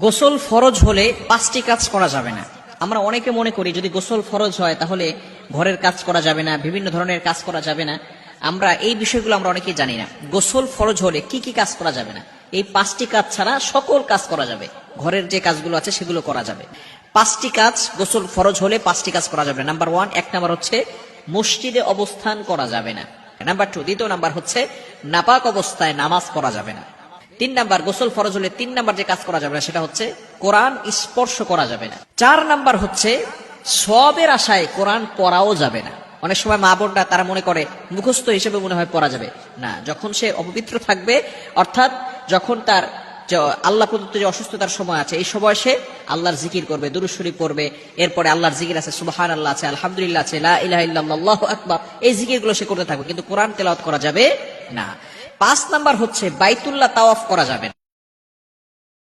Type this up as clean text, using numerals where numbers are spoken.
গোসল ফরজ হলে 5টি কাজ করা যাবে না। আমরা অনেকে মনে করি যদি গোসল ফরজ হয় তাহলে ঘরের কাজ করা যাবে না, বিভিন্ন ধরনের কাজ করা যাবে না। আমরা এই বিষয়গুলো আমরা অনেকেই জানি না। গোসল ফরজ হলে কি কি কাজ করা যাবে না, এই 5টি কাজ ছাড়া সকল কাজ করা যাবে। ঘরের যে কাজগুলো আছে সেগুলো করা যাবে। 5টি কাজ গোসল ফরজ হলে 5টি কাজ করা যাবে। নাম্বার 1, 1 নাম্বার হচ্ছে মসজিদে অবস্থান করা যাবে না। নাম্বার 2, দ্বিতীয় নাম্বার হচ্ছে নাপাক অবস্থায় নামাজ পড়া যাবে না। 3 নাম্বার, গোসল ফরজ হলে 3 নাম্বার যে কাজ করা যাবে না সেটা হচ্ছে কোরআন স্পর্শ করা যাবে না। 4 নাম্বার হচ্ছে সওয়াবের আশায় কোরআন পড়াও যাবে না। অনেক সময় মা বোনরা তারা মনে করে মুখস্থ হিসেবে মনে হয় পড়া যাবে না। যখন সে অপবিত্র থাকবে, অর্থাৎ যখন তার আল্লাহ প্রদত্ত যে অসুস্থতার সময় আছে, এই সময় সে আল্লাহর জিকির করবে, দুরূদ শরীফ পড়বে। এরপরে আল্লাহর জিকির আছে, সুবহানাল্লাহ আছে, আলহামদুলিল্লাহ আছে, লা ইলাহা ইল্লাল্লাহ, আল্লাহু আকবার, এই জিকিরগুলো সে করতে থাকবে, কিন্তু কোরআন তেলাওয়াত করা যাবে না। 5 নাম্বার হচ্ছে বাইতুল্লাহ তাওয়াফ করা যাবে না।